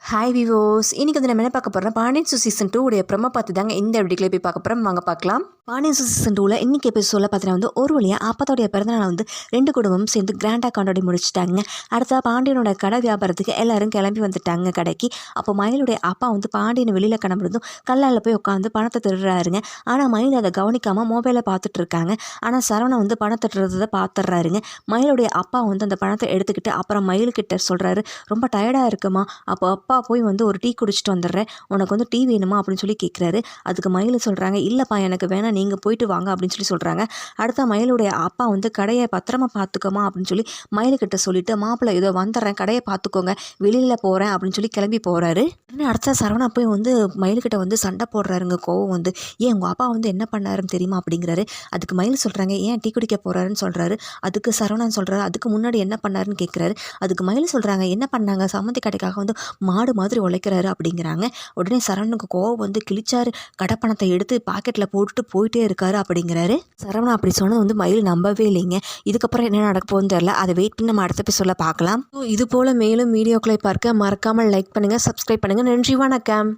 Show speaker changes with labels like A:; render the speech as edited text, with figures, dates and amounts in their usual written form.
A: Hi விவோஸ், இன்னைக்கு வந்து நம்ம என்ன பார்க்க போகிறோம், பாண்டியன் ஸ்டோர் சீசன் 2 உடைய ப்ரோமோ பார்த்து தாங்க இந்த வீடியோவில் போய் பார்க்க போகிறோம். வாங்க பார்க்கலாம். பாண்டியன் ஸ்டோர் சீசன் 2ல் இன்றைக்கி எபிசோடில் பார்த்தீங்கன்னா வந்து ஒரு வழியாக ஆப்பத்தோடைய பிறந்தநாளை வந்து ரெண்டு குடும்பமும் சேர்ந்து கிராண்டாக கொண்டாடி முடிச்சிட்டாங்க. அடுத்த பாண்டியனோட கடை வியாபாரத்துக்கு எல்லாரும் கிளம்பி வந்துட்டாங்க கடைக்கு. அப்போ மயிலுடைய அப்பா வந்து பாண்டியன் வெளியில் கிளம்புறதும் கல்லால் போய் உட்காந்து பணத்தை திருடுறாருங்க. ஆனால் மயில் அதை கவனிக்காமல் மொபைலை பார்த்துட்டு இருக்காங்க. ஆனால் சரவணன் வந்து பணத்தை திருடுறதை பார்த்துட்றாருங்க. மயிலுடைய அப்பா வந்து அந்த பணத்தை எடுத்துக்கிட்டு அப்புறம் மயிலுக்கிட்ட சொல்கிறாரு, ரொம்ப டயர்டாக இருக்குமா, அப்போ அப்பா போய் வந்து ஒரு டீ குடிச்சிட்டு வந்துடுறேன், உனக்கு வந்து டீ வேணுமா அப்படின்னு சொல்லி கேட்குறாரு. அதுக்கு மயில் சொல்கிறாங்க, இல்லைப்பா எனக்கு வேணாம், நீங்கள் போயிட்டு வாங்க அப்படின்னு சொல்லி சொல்கிறாங்க. அடுத்த மயிலுடைய அப்பா வந்து கடையை பத்திரமா பார்த்துக்கோமா அப்படின்னு சொல்லி மயிலுக்கிட்ட சொல்லிட்டு, மாப்பிள்ளை இதோ வந்துடுறேன், கடையை பார்த்துக்கோங்க, வெளியில் போகிறேன் அப்படின்னு சொல்லி கிளம்பி போகிறாரு. அடுத்த சரவணா போய் வந்து மயிலுக்கிட்ட வந்து சண்டை போடுறாருங்க. கோவம் வந்து, ஏன் உங்கள் அப்பா வந்து என்ன பண்ணாருன்னு தெரியுமா அப்படிங்கிறாரு. அதுக்கு மயில் சொல்கிறாங்க, ஏன் டீ குடிக்க போகிறாருன்னு சொல்கிறாரு. அதுக்கு சரவணன் சொல்கிறாரு, அதுக்கு முன்னாடி என்ன பண்ணாருன்னு கேட்குறாரு. அதுக்கு மயில் சொல்கிறாங்க, என்ன பண்ணாங்க, சம்மந்தி கடைக்காக வந்து மாடு மாதிரி உழைக்கிறாரு அப்படிங்கிறாங்க. உடனே சரவணனுக்கு கோவம் வந்து கிழிச்சாரு, கடைப்பணத்தை எடுத்து பாக்கெட்டில் போட்டுட்டு போயிட்டே இருக்காரு அப்படிங்கிறாரு. சரவணன் அப்படி சொன்னது வந்து மயில் நம்பவே இல்லைங்க. இதுக்கப்புறம் என்ன நடக்க போகுதுன்னு தெரியல, அதை வெயிட் பண்ணி நம்ம அடுத்த எபிசோட்ல பார்க்கலாம். இது போல் மேலும் வீடியோக்களை பார்க்க மறக்காமல் லைக் பண்ணுங்கள், சப்ஸ்கிரைப் பண்ணுங்கள். நன்றி, வணக்கம்.